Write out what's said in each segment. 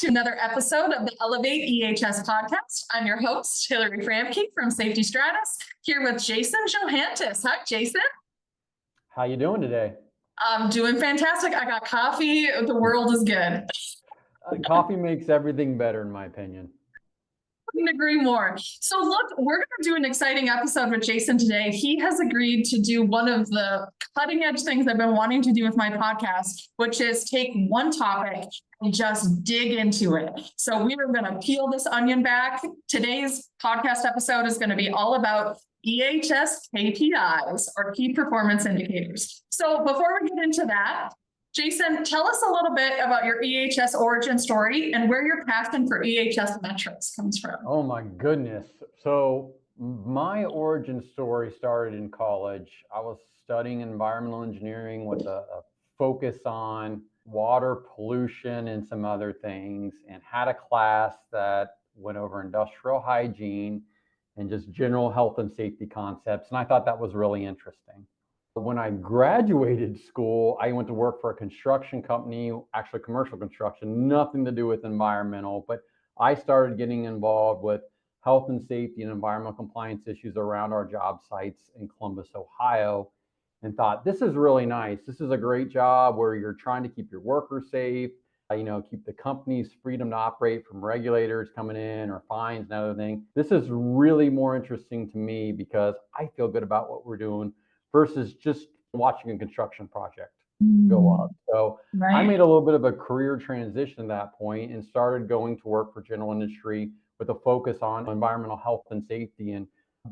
to another episode of the Elevate EHS Podcast. I'm your host, Hilary Framke from SafetyStratus, here with Jason Johantges. Hi, Jason. How you doing today? I'm doing fantastic. I got coffee. The world is good. Coffee makes everything better, in my opinion. Couldn't agree more. So look, we're going to do an exciting episode with Jason today. He has agreed to do one of the cutting edge things I've been wanting to do with my podcast, which is take one topic and just dig into it. So we are going to peel this onion back. Today's podcast episode is going to be all about EHS KPIs, or key performance indicators. So before we get into that, Jason, tell us a little bit about your EHS origin story and where your passion for EHS metrics comes from. Oh my goodness. So my origin story started in college. I was studying environmental engineering with a focus on water pollution and some other things, and had a class that went over industrial hygiene and just general health and safety concepts. And I thought that was really interesting. When I graduated school, I went to work for a construction company, actually commercial construction, nothing to do with environmental, but I started getting involved with health and safety and environmental compliance issues around our job sites in Columbus, Ohio, and thought, this is really nice. This is a great job where you're trying to keep your workers safe, keep the company's freedom to operate from regulators coming in or fines and other things. This is really more interesting to me because I feel good about what we're doing versus just watching a construction project go up. So right. I made a little bit of a career transition at that point and started going to work for general industry with a focus on environmental health and safety and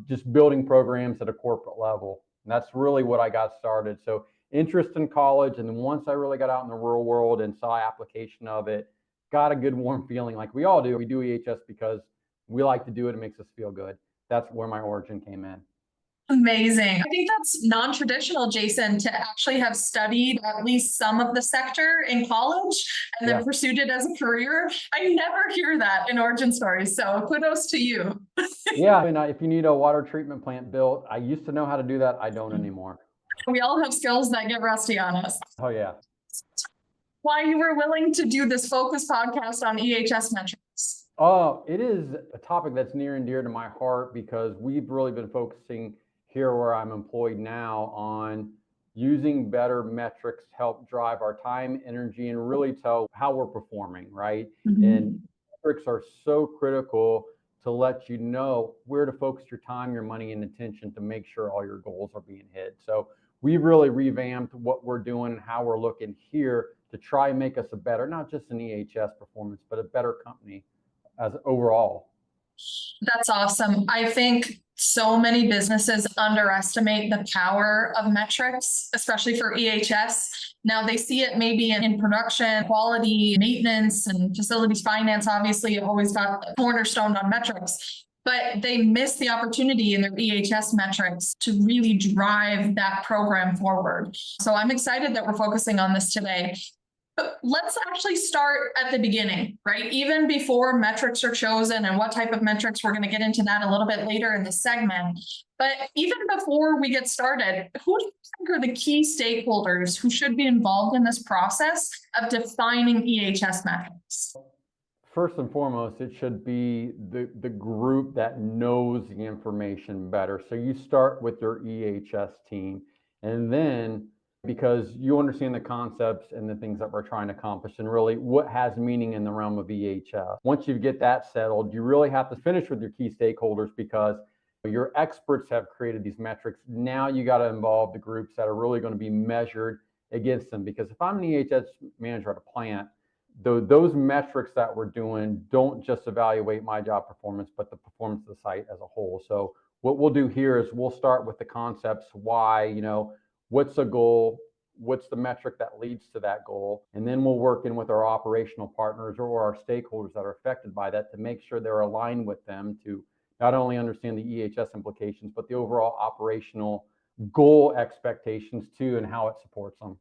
just building programs at a corporate level. And that's really what I got started. So interest in college. And then once I really got out in the real world and saw application of it, got a good warm feeling like we all do. We do EHS because we like to do it. It makes us feel good. That's where my origin came in. Amazing. I think that's non-traditional, Jason, to actually have studied at least some of the sector in college and then pursued it as a career. I never hear that in origin stories. So kudos to you. Yeah. And if you need a water treatment plant built, I used to know how to do that. I don't anymore. We all have skills that get rusty on us. Oh, yeah. Why you were willing to do this focus podcast on EHS metrics? Oh, it is a topic that's near and dear to my heart because we've really been focusing here where I'm employed now on using better metrics to help drive our time, energy, and really tell how we're performing, right? Mm-hmm. And metrics are so critical to let you know where to focus your time, your money, and attention to make sure all your goals are being hit. So we've really revamped what we're doing and how we're looking here to try and make us a better, not just an EHS performance, but a better company as overall. That's awesome. I think so many businesses underestimate the power of metrics, especially for EHS. Now they see it maybe in production, quality, maintenance, and facilities finance. Obviously, you've always got the cornerstone on metrics, but they miss the opportunity in their EHS metrics to really drive that program forward. So I'm excited that we're focusing on this today. But let's actually start at the beginning, right? Even before metrics are chosen and what type of metrics, we're going to get into that a little bit later in the segment. But even before we get started, who do you think are the key stakeholders who should be involved in this process of defining EHS metrics? First and foremost, it should be the group that knows the information better. So you start with your EHS team, and then because you understand the concepts and the things that we're trying to accomplish and really what has meaning in the realm of EHS. Once you get that settled, you really have to finish with your key stakeholders because your experts have created these metrics. Now you got to involve the groups that are really going to be measured against them. Because if I'm an EHS manager at a plant, those metrics that we're doing don't just evaluate my job performance, but the performance of the site as a whole. So what we'll do here is we'll start with the concepts, why, what's the goal? What's the metric that leads to that goal? And then we'll work in with our operational partners or our stakeholders that are affected by that to make sure they're aligned with them to not only understand the EHS implications, but the overall operational goal expectations too, and how it supports them.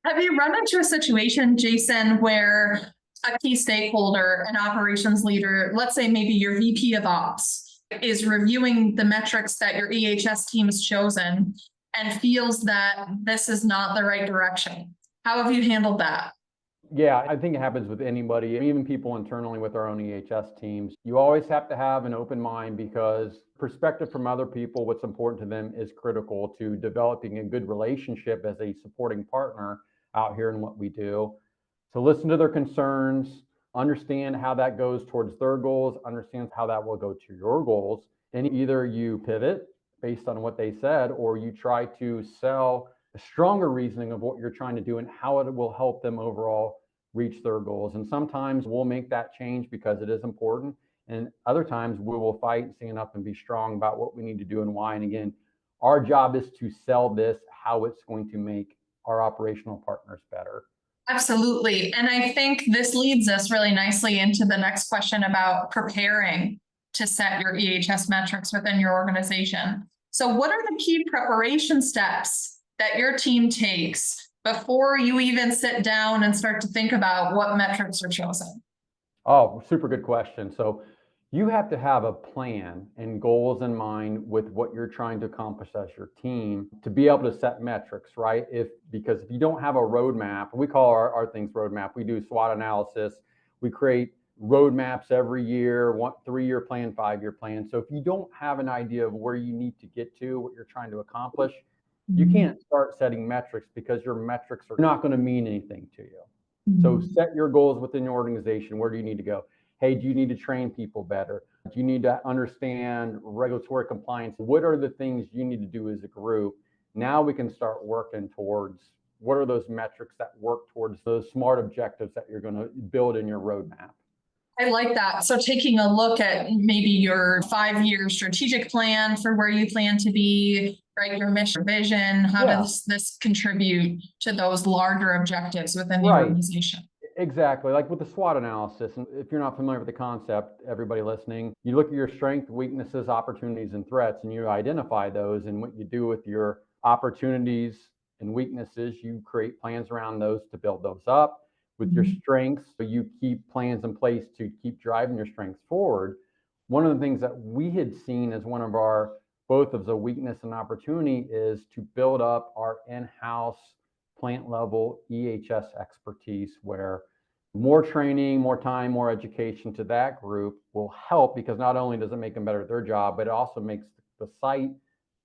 Have you run into a situation, Jason, where a key stakeholder, an operations leader, let's say maybe your VP of ops, is reviewing the metrics that your EHS team has chosen and feels that this is not the right direction? How have you handled that? Yeah, I think it happens with anybody, even people internally with our own EHS teams. You always have to have an open mind because perspective from other people, what's important to them is critical to developing a good relationship as a supporting partner out here in what we do. So listen to their concerns, understand how that goes towards their goals, understand how that will go to your goals. And either you pivot based on what they said, or you try to sell a stronger reasoning of what you're trying to do and how it will help them overall reach their goals. And sometimes we'll make that change because it is important. And other times we will fight and stand up and be strong about what we need to do and why. And again, our job is to sell this, how it's going to make our operational partners better. Absolutely. And I think this leads us really nicely into the next question about preparing to set your EHS metrics within your organization. So what are the key preparation steps that your team takes before you even sit down and start to think about what metrics are chosen? Oh, super good question. So you have to have a plan and goals in mind with what you're trying to accomplish as your team to be able to set metrics, right? Because if you don't have a roadmap, we call our things roadmap. We do SWOT analysis. We create roadmaps every year, 3-year plan, 5-year plan. So if you don't have an idea of where you need to get to, what you're trying to accomplish, you can't start setting metrics because your metrics are not going to mean anything to you. So set your goals within your organization. Where do you need to go? Hey, do you need to train people better? Do you need to understand regulatory compliance? What are the things you need to do as a group? Now we can start working towards what are those metrics that work towards those smart objectives that you're going to build in your roadmap. I like that. So taking a look at maybe your 5-year strategic plan for where you plan to be, right? Your mission, vision, how does this contribute to those larger objectives within the organization? Exactly. Like with the SWOT analysis, and if you're not familiar with the concept, everybody listening, you look at your strengths, weaknesses, opportunities, and threats, and you identify those. And what you do with your opportunities and weaknesses, you create plans around those to build those up. With your strengths, you keep plans in place to keep driving your strengths forward. One of the things that we had seen as one of our, both of the weakness and opportunity, is to build up our in-house plant level EHS expertise, where more training, more time, more education to that group will help, because not only does it make them better at their job, but it also makes the site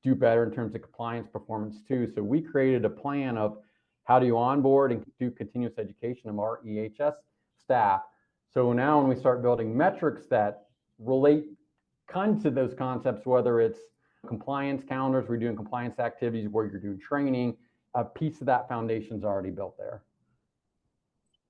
do better in terms of compliance performance too. So we created a plan of how do you onboard and do continuous education of our EHS staff. So now when we start building metrics that relate kind to those concepts, whether it's compliance calendars, we're doing compliance activities where you're doing training, a piece of that foundation is already built there.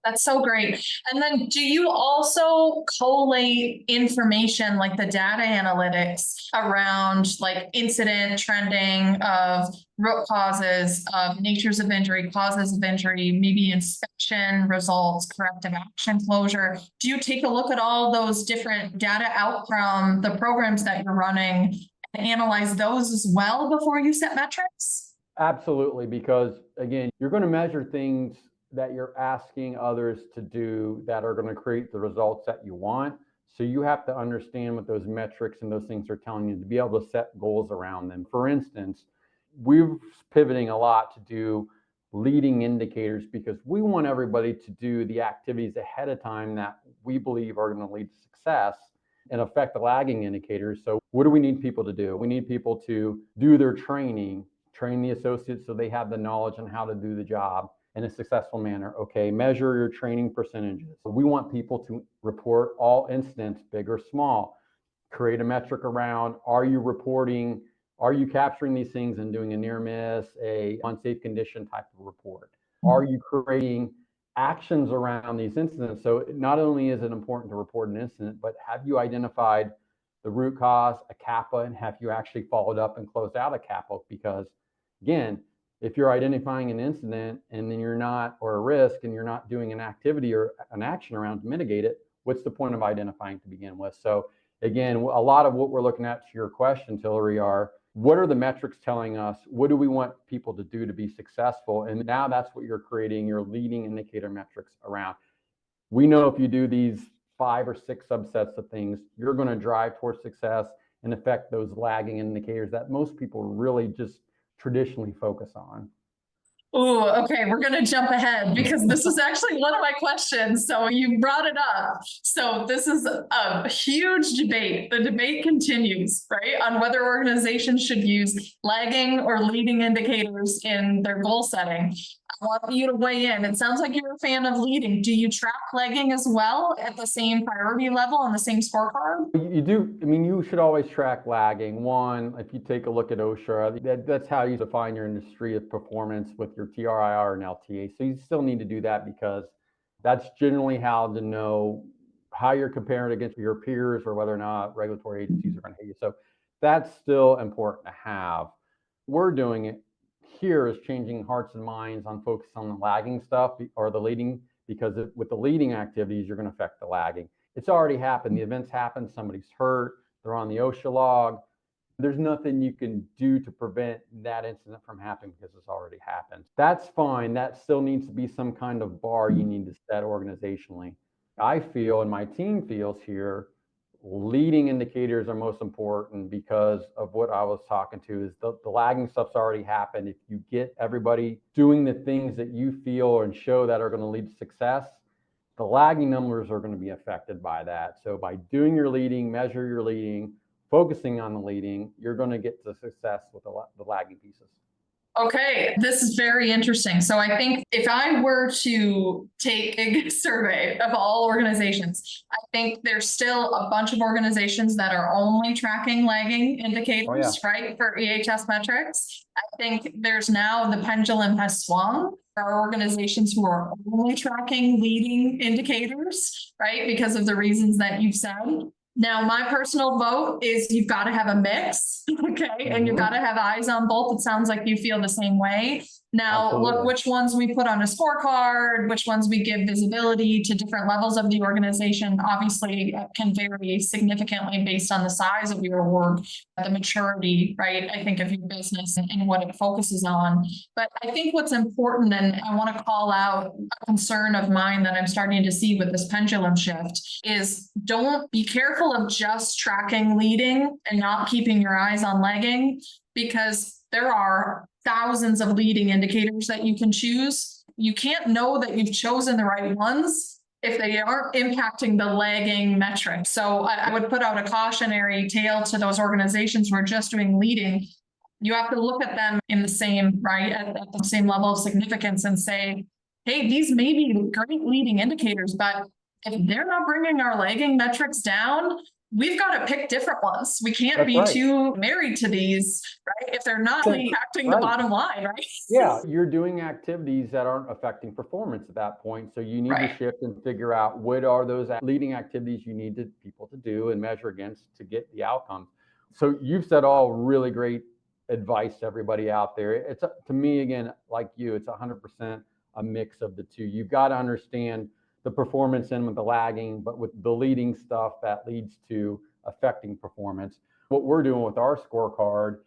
That's so great. And then do you also collate information like the data analytics around like incident trending of root causes, of natures of injury, causes of injury, maybe inspection results, corrective action closure? Do you take a look at all those different data out from the programs that you're running and analyze those as well before you set metrics? Absolutely, because again, you're going to measure things that you're asking others to do that are going to create the results that you want. So you have to understand what those metrics and those things are telling you to be able to set goals around them. For instance, we're pivoting a lot to do leading indicators because we want everybody to do the activities ahead of time that we believe are going to lead to success and affect the lagging indicators. So what do we need people to do? We need people to do their training, train the associates so they have the knowledge on how to do the job in a successful manner. Okay, measure your training percentages. We want people to report all incidents, big or small. Create a metric around, are you reporting, are you capturing these things and doing a near miss, a unsafe condition type of report? Are you creating actions around these incidents? So not only is it important to report an incident, but have you identified the root cause, a CAPA, and have you actually followed up and closed out a CAPA? Because again, if you're identifying an incident and then you're not, or a risk, and you're not doing an activity or an action around to mitigate it, what's the point of identifying to begin with? So again, a lot of what we're looking at to your question, Hilary, are what are the metrics telling us? What do we want people to do to be successful? And now that's what you're creating your leading indicator metrics around. We know if you do these 5 or 6 subsets of things, you're going to drive towards success and affect those lagging indicators that most people really just traditionally focus on. Ooh, okay, we're gonna jump ahead because this was actually one of my questions. So you brought it up. So this is a huge debate. The debate continues, right, on whether organizations should use lagging or leading indicators in their goal setting. I want you to weigh in. It sounds like you're a fan of leading. Do you track lagging as well at the same priority level on the same scorecard? You do. I mean, you should always track lagging. One, if you take a look at OSHA, that's how you define your industry of performance with your TRIR and LTA. So you still need to do that because that's generally how to know how you're comparing against your peers or whether or not regulatory agencies are going to hit you. So that's still important to have. We're doing it here is changing hearts and minds on focus on the lagging stuff or the leading, because with the leading activities, you're going to affect the lagging. It's already happened. The event's happened. Somebody's hurt. They're on the OSHA log. There's nothing you can do to prevent that incident from happening because it's already happened. That's fine. That still needs to be some kind of bar you need to set organizationally. I feel, and my team feels here, leading indicators are most important because of what I was talking to is the lagging stuff's already happened. If you get everybody doing the things that you feel and show that are going to lead to success, the lagging numbers are going to be affected by that. So by doing your leading, measure your leading, focusing on the leading, you're going to get to success with the lagging pieces. Okay, this is very interesting. So I think if I were to take a survey of all organizations, I think there's still a bunch of organizations that are only tracking lagging indicators, right, for EHS metrics. I think there's now the pendulum has swung. There are organizations who are only tracking leading indicators, right, because of the reasons that you've said. Now, my personal vote is you've got to have a mix, okay? And you've got to have eyes on both. It sounds like you feel the same way. Now, Absolutely. Look, which ones we put on a scorecard, which ones we give visibility to different levels of the organization, obviously can vary significantly based on the size of your org, the maturity, right? I think of your business and what it focuses on. But I think what's important, and I want to call out a concern of mine that I'm starting to see with this pendulum shift, is don't be careful of just tracking leading and not keeping your eyes on lagging, because there are thousands of leading indicators that you can choose. You can't know that you've chosen the right ones if they aren't impacting the lagging metric. So I would put out a cautionary tale to those organizations who are just doing leading. You have to look at them in the same, right, at the same level of significance and say, hey, these may be great leading indicators, but if they're not bringing our lagging metrics down, we've got to pick different ones. We can't be too married to these, right? If they're not impacting the bottom line, right? Yeah, you're doing activities that aren't affecting performance at that point. So you need to shift and figure out what are those leading activities you need people to do and measure against to get the outcomes. So you've said all really great advice to everybody out there. It's to me, again, like you, it's 100% a mix of the two. You've got to understand the performance and with the lagging, but with the leading stuff that leads to affecting performance. What we're doing with our scorecard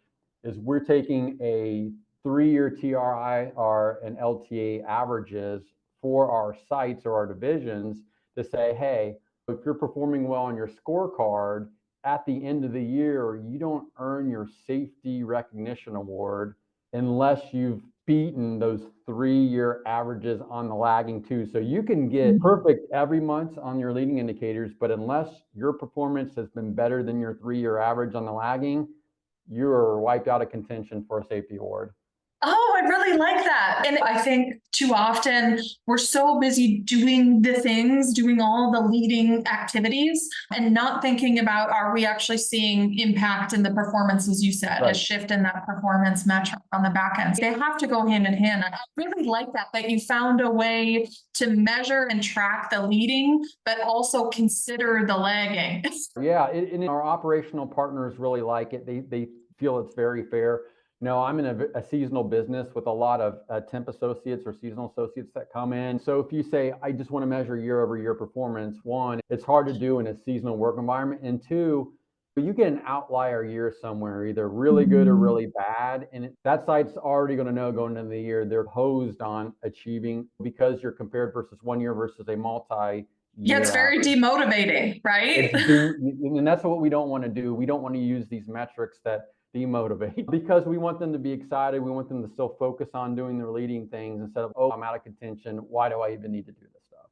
is we're taking a 3-year TRIR and LTA averages for our sites or our divisions to say, hey, if you're performing well on your scorecard, at the end of the year, you don't earn your safety recognition award unless you've beaten those 3-year averages on the lagging too. So you can get perfect every month on your leading indicators, but unless your performance has been better than your 3-year average on the lagging, you're wiped out of contention for a safety award. Oh, I really like that. And I think too often we're so busy doing the things, doing all the leading activities and not thinking about, are we actually seeing impact in the performance, as you said, a shift in that performance metric on the back end. They have to go hand in hand. I really like that you found a way to measure and track the leading, but also consider the lagging. Yeah, and our operational partners really like it. They feel it's very fair. No, I'm in a seasonal business with a lot of temp associates or seasonal associates that come in. So if you say, I just want to measure year over year performance, one, it's hard to do in a seasonal work environment. And two, you get an outlier year somewhere, either really good or really bad. And that site's already going to know going into the year, they're posed on achieving because you're compared versus 1 year versus a multi-year. Yeah, it's very demotivating, right? And that's what we don't want to do. We don't want to use these metrics that demotivate because we want them to be excited. We want them to still focus on doing their leading things instead of, oh, I'm out of contention. Why do I even need to do this stuff?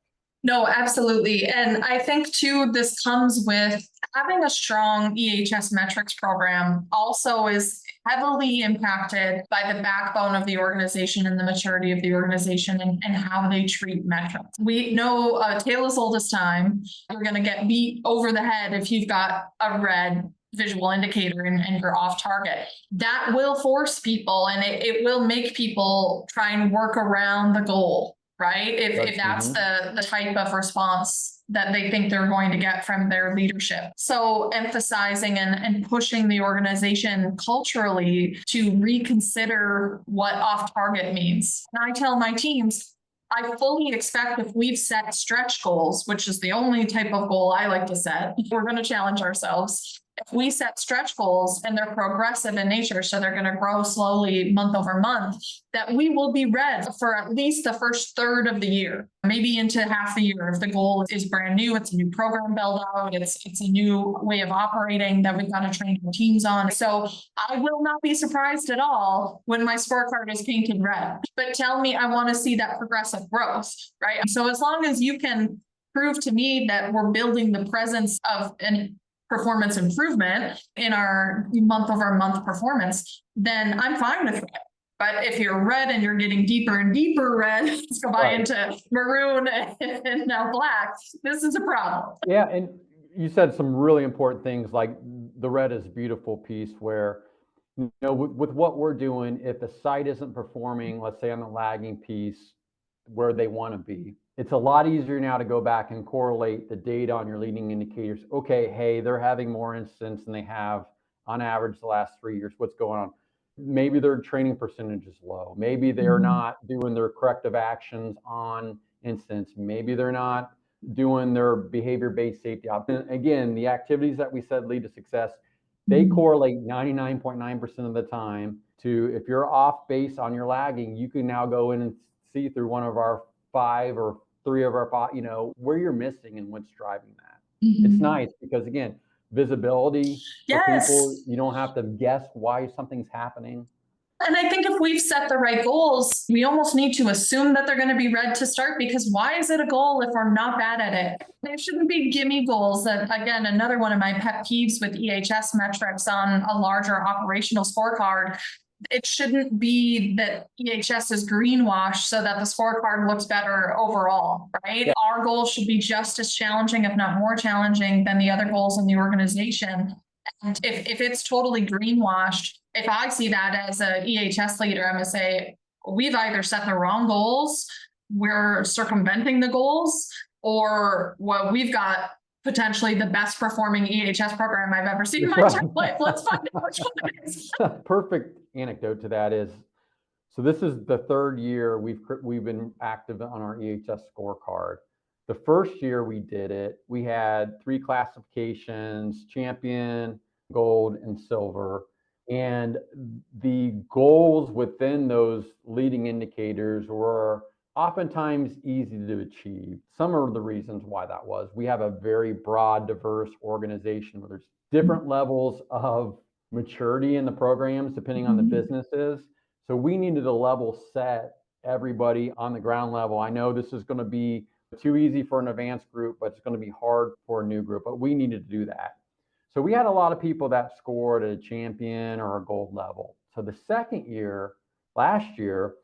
No, absolutely. And I think too, this comes with having a strong EHS metrics program also is heavily impacted by the backbone of the organization and the maturity of the organization and how they treat metrics. We know tale as old as time. You're going to get beat over the head if you've got a red visual indicator and you're off target. That will force people and it will make people try and work around the goal. Right? If that's the type of response that they think they're going to get from their leadership. So emphasizing and pushing the organization culturally to reconsider what off target means. And I tell my teams, I fully expect if we've set stretch goals, which is the only type of goal I like to set, we're going to challenge ourselves. If we set stretch goals and they're progressive in nature, so they're going to grow slowly month over month, that we will be red for at least the first third of the year, maybe into half the year. If the goal is brand new, it's a new program build out, it's a new way of operating that we've got to train our teams on. So I will not be surprised at all when my scorecard is painted red, but tell me I want to see that progressive growth, right? So as long as you can prove to me that we're building the presence of an performance improvement in our month over month performance, then I'm fine with it. But if you're red and you're getting deeper and deeper red, let's go by into maroon and now black, this is a problem. Yeah, and you said some really important things like the red is a beautiful piece where, you know, with what we're doing, if the site isn't performing, let's say on the lagging piece where they want to be, it's a lot easier now to go back and correlate the data on your leading indicators. Okay, hey, they're having more incidents than they have on average the last 3 years. What's going on? Maybe their training percentage is low. Maybe they're not doing their corrective actions on incidents. Maybe they're not doing their behavior-based safety. Again, the activities that we said lead to success, they correlate 99.9% of the time to, if you're off base on your lagging, you can now go in and see through one of our 5 or 3 of our 5, you know, where you're missing and what's driving that. It's nice because, again, visibility for people, you don't have to guess why something's happening. And I think if we've set the right goals, we almost need to assume that they're going to be red to start, because why is it a goal if we're not bad at it? There shouldn't be gimme goals. That, again, another one of my pet peeves with EHS metrics on a larger operational scorecard. It shouldn't be that EHS is greenwashed so that the scorecard looks better overall, right? Yeah. Our goals should be just as challenging, if not more challenging, than the other goals in the organization. And if it's totally greenwashed, if I see that as an EHS leader, I'm going to say, we've either set the wrong goals, we're circumventing the goals, or well, we've got potentially the best performing EHS program I've ever seen in my entire life. Let's find out which one it is. Perfect anecdote to that is, so this is the 3rd year we've been active on our EHS scorecard. The first year we did it, we had 3 classifications: champion, gold, and silver. And the goals within those leading indicators were oftentimes easy to achieve. Some of the reasons why that was, we have a very broad, diverse organization where there's different levels of maturity in the programs depending on the businesses. So we needed to level set everybody on the ground level. I know this is going to be too easy for an advanced group, but it's going to be hard for a new group, but we needed to do that. So we had a lot of people that scored at a champion or a gold level. So the second year, last year,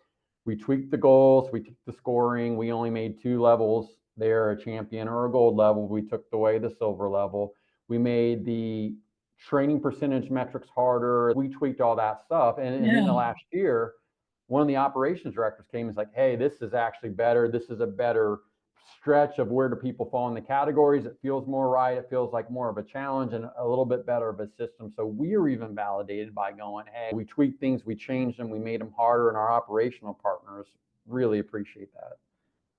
we tweaked the goals, we took the scoring, we only made 2 levels there, a champion or a gold level. We took away the silver level. We made the training percentage metrics harder. We tweaked all that stuff. And in the last year, one of the operations directors came and was like, hey, this is actually better. This is a better stretch of where do people fall in the categories. It feels more right. It feels like more of a challenge and a little bit better of a system. So we are even validated by going, hey, we tweaked things, we changed them, we made them harder, and our operational partners really appreciate that.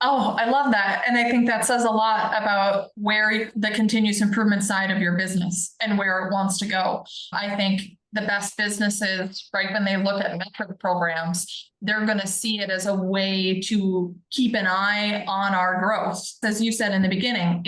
Oh, I love that. And I think that says a lot about where the continuous improvement side of your business and where it wants to go. I think the best businesses, right, when they look at metric programs, they're going to see it as a way to keep an eye on our growth. As you said in the beginning,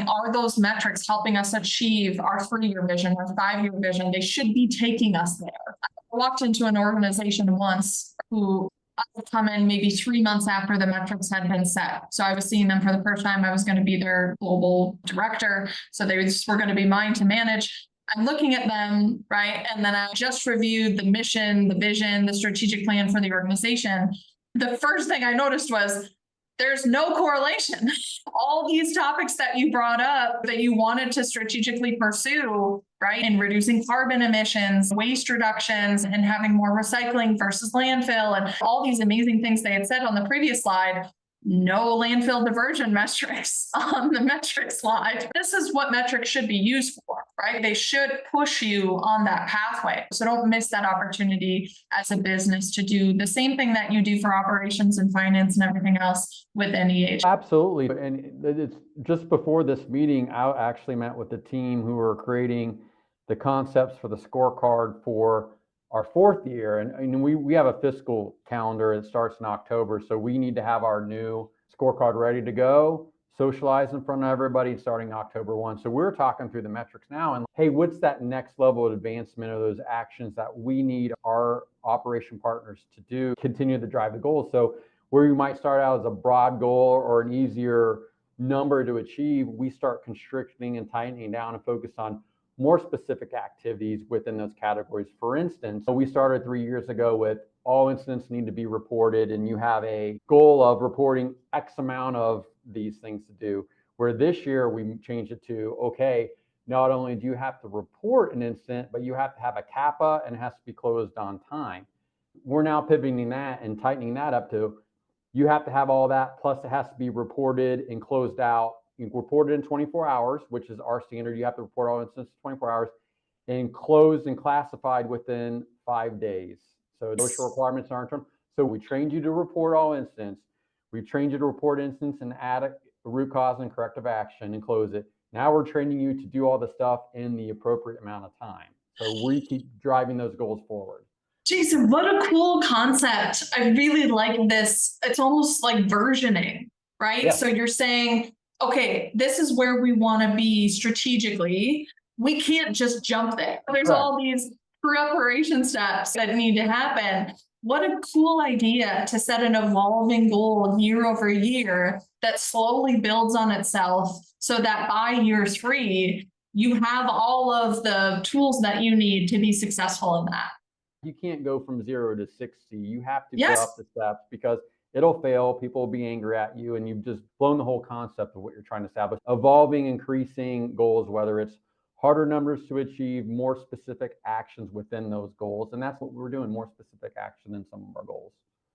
are those metrics helping us achieve our 3-year vision or 5-year vision? They should be taking us there. I walked into an organization once who I would come in maybe 3 months after the metrics had been set. So I was seeing them for the first time. I was going to be their global director. So they were going to be mine to manage. I'm looking at them, right? And then I just reviewed the mission, the vision, the strategic plan for the organization. The first thing I noticed was there's no correlation. All these topics that you brought up that you wanted to strategically pursue, right? In reducing carbon emissions, waste reductions, and having more recycling versus landfill, and all these amazing things they had said on the previous slide. No landfill diversion metrics on the metric slide. This is what metrics should be used for, right? They should push you on that pathway. So don't miss that opportunity as a business to do the same thing that you do for operations and finance and everything else with EHS. Absolutely. And it's just before this meeting, I actually met with the team who are creating the concepts for the scorecard for our 4th year. And we have a fiscal calendar that starts in October. So we need to have our new scorecard ready to go, socialize in front of everybody starting October 1. So we're talking through the metrics now and, hey, what's that next level of advancement of those actions that we need our operation partners to do, continue to drive the goals. So where you might start out as a broad goal or an easier number to achieve, we start constricting and tightening down and focus on more specific activities within those categories. For instance, we started 3 years ago with all incidents need to be reported, and you have a goal of reporting X amount of these things to do. Where this year we changed it to, okay, not only do you have to report an incident, but you have to have a CAPA and it has to be closed on time. We're now pivoting that and tightening that up to, you have to have all that, plus it has to be reported and closed out. You report it in 24 hours, which is our standard. You have to report all incidents in 24 hours and closed and classified within 5 days. So those requirements aren't term. So we trained you to report all incidents. We trained you to report incidents and add a root cause and corrective action and close it. Now we're training you to do all the stuff in the appropriate amount of time. So we keep driving those goals forward. Jason, what a cool concept. I really like this. It's almost like versioning, right? Yeah. So you're saying, okay, this is where we want to be strategically. We can't just jump there. There's all these preparation steps that need to happen. What a cool idea to set an evolving goal year over year that slowly builds on itself so that by year 3, you have all of the tools that you need to be successful in that. You can't go from 0 to 60. You have to go up the steps because it'll fail. People will be angry at you, and you've just blown the whole concept of what you're trying to establish. Evolving, increasing goals, whether it's harder numbers to achieve, more specific actions within those goals. And that's what we're doing, more specific action than some of our goals.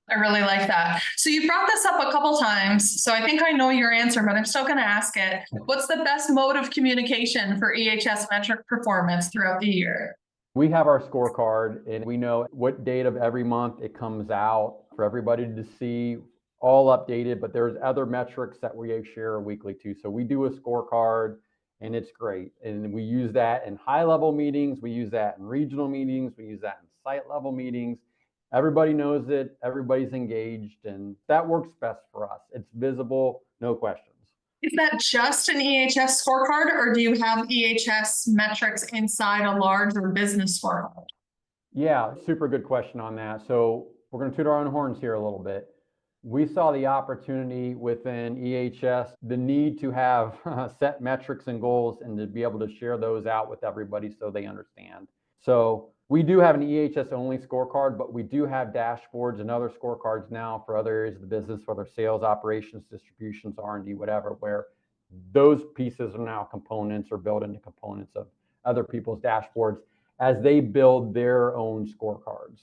I really like that. So you brought this up a couple times. So I think I know your answer, but I'm still going to ask it. What's the best mode of communication for EHS metric performance throughout the year? We have our scorecard and we know what date of every month it comes out for everybody to see, all updated, but there's other metrics that we share weekly too. So we do a scorecard and it's great. And we use that in high level meetings. We use that in regional meetings. We use that in site level meetings. Everybody knows it. Everybody's engaged, and that works best for us. It's visible, no questions. Is that just an EHS scorecard, or do you have EHS metrics inside a larger business scorecard? Yeah, super good question on that. So we're going to toot our own horns here a little bit. We saw the opportunity within EHS, the need to have set metrics and goals and to be able to share those out with everybody so they understand. So we do have an EHS only scorecard, but we do have dashboards and other scorecards now for other areas of the business, whether sales, operations, distributions, R&D, whatever, where those pieces are now components or built into components of other people's dashboards as they build their own scorecards.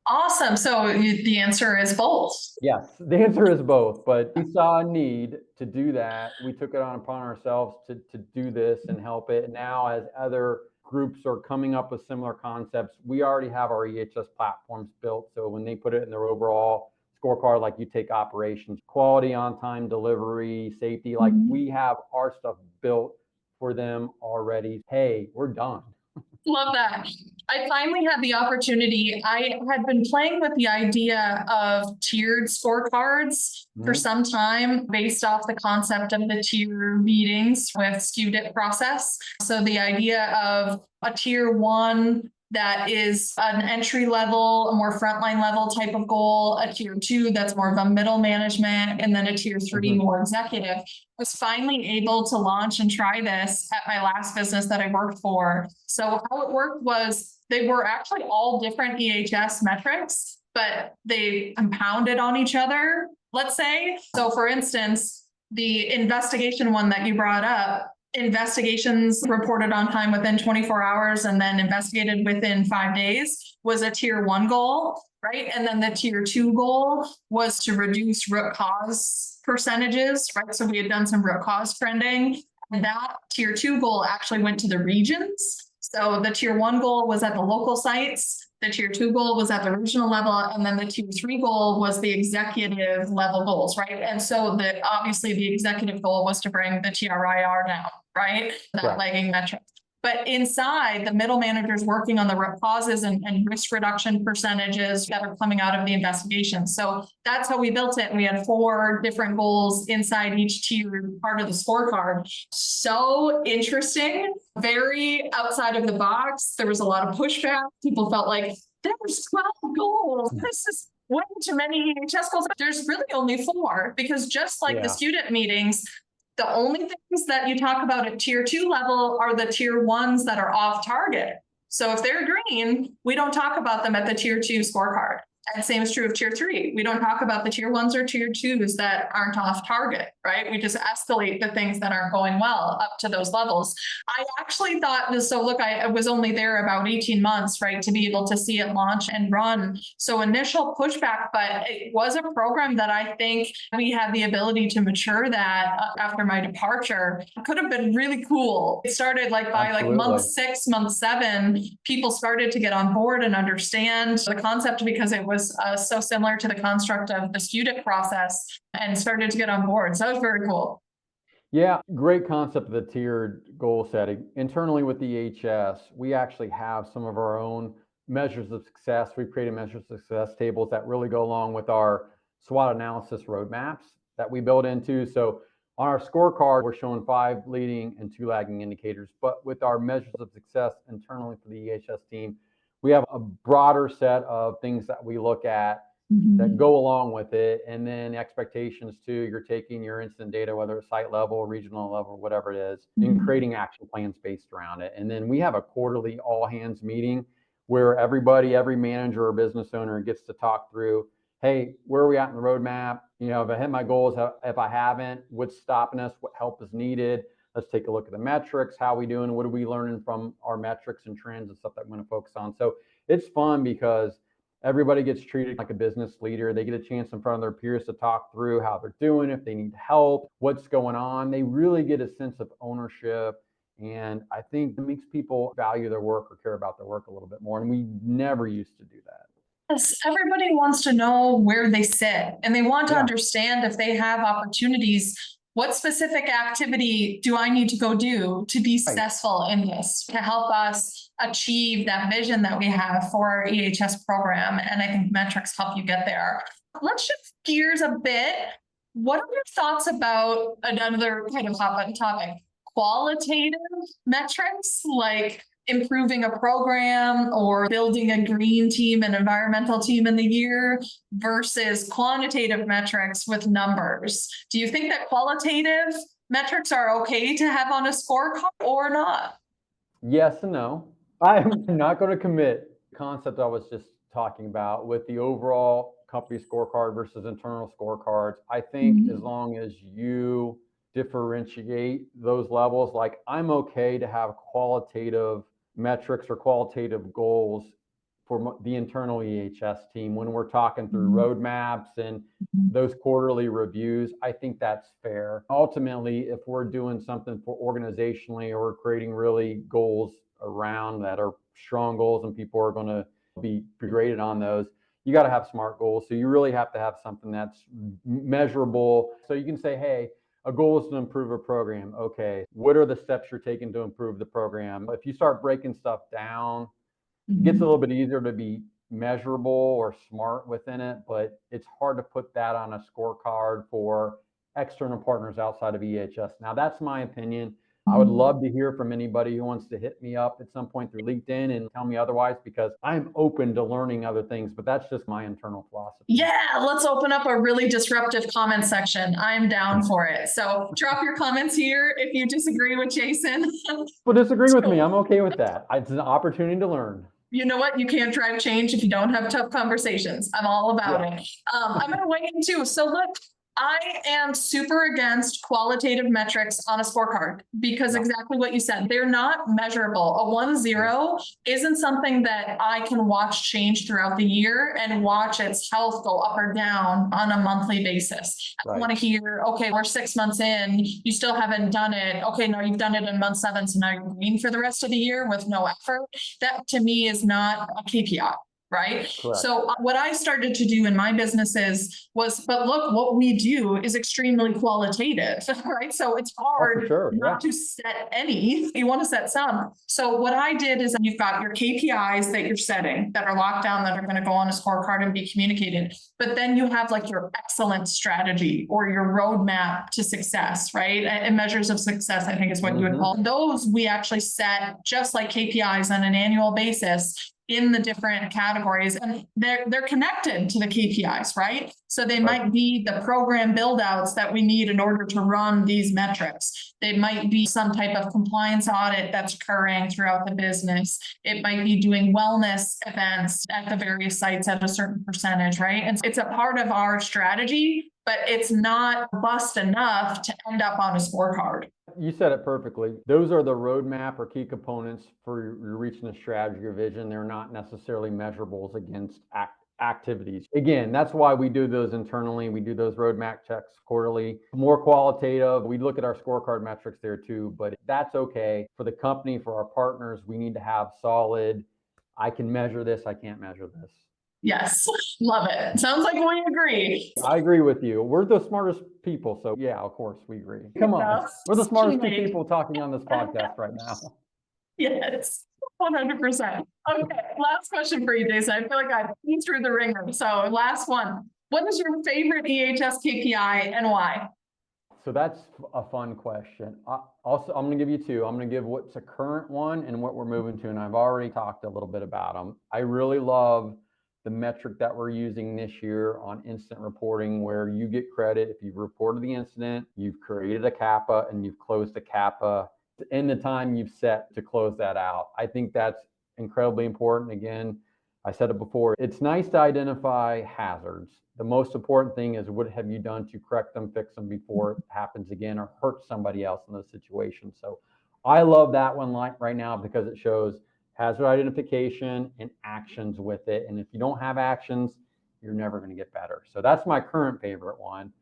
Awesome. So the answer is both. Yes, the answer is both, but we saw a need to do that. We took it upon ourselves to do this and help it. Now, as other groups are coming up with similar concepts, we already have our EHS platforms built. So when they put it in their overall scorecard, like you take operations, quality, on-time delivery, safety, like we have our stuff built for them already. Hey, we're done. Love that. I finally had the opportunity. I had been playing with the idea of tiered scorecards for some time based off the concept of the tier meetings with SKUDIT process. So the idea of a tier one that is an entry level, a more frontline level type of goal, a tier two that's more of a middle management, and then a tier three more executive. I was finally able to launch and try this at my last business that I worked for. So how it worked was they were actually all different EHS metrics, but they compounded on each other, let's say. So for instance, the investigation one that you brought up, investigations reported on time within 24 hours and then investigated within 5 days was a tier one goal, right? And then the tier two goal was to reduce root cause percentages, right? So we had done some root cause trending, and that tier two goal actually went to the regions. So the tier one goal was at the local sites, the tier two goal was at the regional level, and then the tier three goal was the executive level goals, right? And so obviously the executive goal was to bring the TRIR down, right? That lagging metric. But inside, the middle managers working on the root causes and risk reduction percentages that are coming out of the investigation. So that's how we built it. And we had 4 different goals inside each tier part of the scorecard. So interesting, very outside of the box. There was a lot of pushback. People felt like there's 12 goals. This is way too many EHS goals. There's really only 4 because just like the SKUDIT meetings, the only things that you talk about at tier 2 level are the tier 1s that are off target. So if they're green, we don't talk about them at the tier 2 scorecard. And same is true of tier 3. We don't talk about the tier 1s or tier 2s that aren't off target, right? We just escalate the things that aren't going well up to those levels. I actually thought this, so look, I was only there about 18 months, right, to be able to see it launch and run. So initial pushback, but it was a program that I think we had the ability to mature that after my departure. It could have been really cool. It started like by like month 6, month 7, people started to get on board and understand the concept because it was so similar to the construct of the SKUDIT process and started to get on board. So that was very cool. Yeah, great concept of the tiered goal setting. Internally with the EHS, we actually have some of our own measures of success. We've created measures of success tables that really go along with our SWOT analysis roadmaps that we build into. So on our scorecard, we're showing 5 leading and 2 lagging indicators, but with our measures of success internally for the EHS team, we have a broader set of things that we look at that go along with it. And then expectations too, you're taking your incident data, whether it's site level, regional level, whatever it is, and creating action plans based around it. And then we have a quarterly all hands meeting where everybody, every manager or business owner gets to talk through, hey, where are we at in the roadmap? You know, if I hit my goals, if I haven't, what's stopping us? What help is needed? Let's take a look at the metrics. How are we doing? What are we learning from our metrics and trends and stuff that we're going to focus on? So it's fun because everybody gets treated like a business leader. They get a chance in front of their peers to talk through how they're doing, if they need help, what's going on. They really get a sense of ownership. And I think it makes people value their work or care about their work a little bit more. And we never used to do that. Yes, everybody wants to know where they sit and they want to understand if they have opportunities. What specific activity do I need to go do to be successful in this, to help us achieve that vision that we have for our EHS program? And I think metrics help you get there. Let's shift gears a bit. What are your thoughts about another kind of hot button topic? Qualitative metrics like improving a program or building a green team, an environmental team in the year versus quantitative metrics with numbers. Do you think that qualitative metrics are okay to have on a scorecard or not? Yes and no. I'm not going to commit the concept I was just talking about with the overall company scorecard versus internal scorecards. I think as long as you differentiate those levels, like I'm okay to have qualitative metrics or qualitative goals for the internal EHS team when we're talking through roadmaps and those quarterly reviews. I think that's fair. Ultimately, if we're doing something for organizationally or we're creating really goals around that are strong goals and people are going to be graded on those, you got to have SMART goals. So you really have to have something that's measurable. So you can say, hey, a goal is to improve a program. Okay, what are the steps you're taking to improve the program? If you start breaking stuff down It gets a little bit easier to be measurable or smart within it, but it's hard to put that on a scorecard for external partners outside of EHS. Now, that's my opinion. I would love to hear from anybody who wants to hit me up at some point through LinkedIn and tell me otherwise, because I'm open to learning other things, but that's just my internal philosophy. Yeah, let's open up a really disruptive comment section. I'm down for it. So drop your comments here if you disagree with Jason. Well, disagree with me. I'm okay with that. It's an opportunity to learn. You know what? You can't drive change if you don't have tough conversations. I'm all about it. I'm going to weigh in too. So look, I am super against qualitative metrics on a scorecard because exactly what you said, they're not measurable. A 1-0 isn't something that I can watch change throughout the year and watch its health go up or down on a monthly basis. I want to hear, okay, we're 6 months in, you still haven't done it. Okay, no, you've done it in month 7, so now you're green for the rest of the year with no effort. That to me is not a KPI. Right. Correct. So what I started to do in my businesses was, but look, what we do is extremely qualitative, right? So it's hard not to set any, you want to set some. So what I did is you've got your KPIs that you're setting that are locked down, that are going to go on a scorecard and be communicated. But then you have like your excellence strategy or your roadmap to success, right? And measures of success, I think is what you would call those. We actually set just like KPIs on an annual basis in the different categories, and they're connected to the KPIs, right? So they might be the program build outs that we need in order to run these metrics. They might be some type of compliance audit that's occurring throughout the business. It might be doing wellness events at the various sites at a certain percentage, right? And it's a part of our strategy, but it's not robust enough to end up on a scorecard. You said it perfectly. Those are the roadmap or key components for reaching a strategy or vision. They're not necessarily measurables against activities. Again, that's why we do those internally. We do those roadmap checks quarterly. More qualitative, we look at our scorecard metrics there too, but that's okay. For the company, for our partners, we need to have solid, I can measure this, I can't measure this. Yes, love it. Sounds like we agree. I agree with you. We're the smartest people, so yeah, of course we agree. Come on, we're the smartest two people talking on this podcast right now. Yes, 100%. Okay, last question for you, Jason. I feel like I've been through the ringer. So last one. What is your favorite EHS KPI and why? So that's a fun question. Also, I'm going to give you two. I'm going to give what's a current one and what we're moving to, and I've already talked a little bit about them. I really love the metric that we're using this year on incident reporting, where you get credit if you've reported the incident, you've created a CAPA, and you've closed a CAPA in the time you've set to close that out. I think that's incredibly important. Again, I said it before, it's nice to identify hazards. The most important thing is, what have you done to correct them, fix them before it happens again or hurt somebody else in those situations? So I love that one right now because it shows hazard identification and actions with it. And if you don't have actions, you're never going to get better. So that's my current favorite one.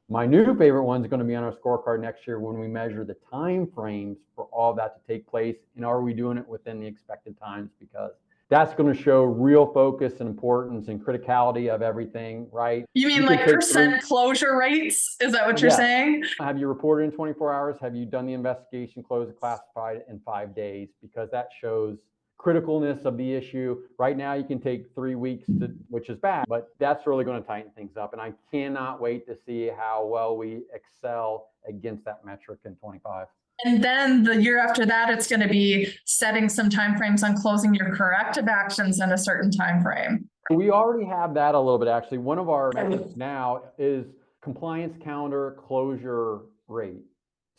My new favorite one is going to be on our scorecard next year when we measure the time frames for all that to take place. And are we doing it within the expected times? Because that's going to show real focus and importance and criticality of everything, right? You mean like percent closure rates? Is that what you're saying? Have you reported in 24 hours? Have you done the investigation, closed it, classified it in 5 days? Because that shows criticalness of the issue. Right now, you can take 3 weeks, which is bad, but that's really going to tighten things up. And I cannot wait to see how well we excel against that metric in 25. And then the year after that, it's going to be setting some timeframes on closing your corrective actions in a certain time frame. We already have that a little bit, actually. One of our metrics now is compliance calendar closure rate.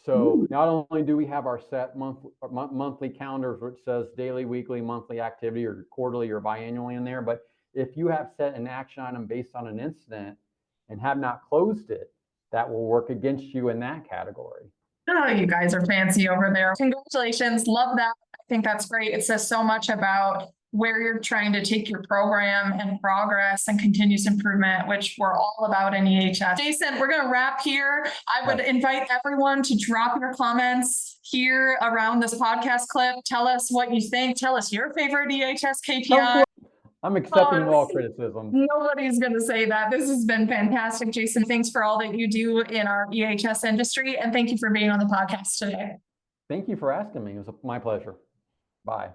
So not only do we have our set monthly calendars, which says daily, weekly, monthly activity, or quarterly or biannually in there, but if you have set an action item based on an incident and have not closed it, that will work against you in that category. Oh, you guys are fancy over there. Congratulations. Love that. I think that's great. It says so much about where you're trying to take your program and progress and continuous improvement, which we're all about in EHS. Jason, we're going to wrap here. I would invite everyone to drop your comments here around this podcast clip. Tell us what you think. Tell us your favorite EHS KPI. I'm accepting all criticism. Nobody's going to say that. This has been fantastic, Jason. Thanks for all that you do in our EHS industry. And thank you for being on the podcast today. Thank you for asking me. It was my pleasure. Bye.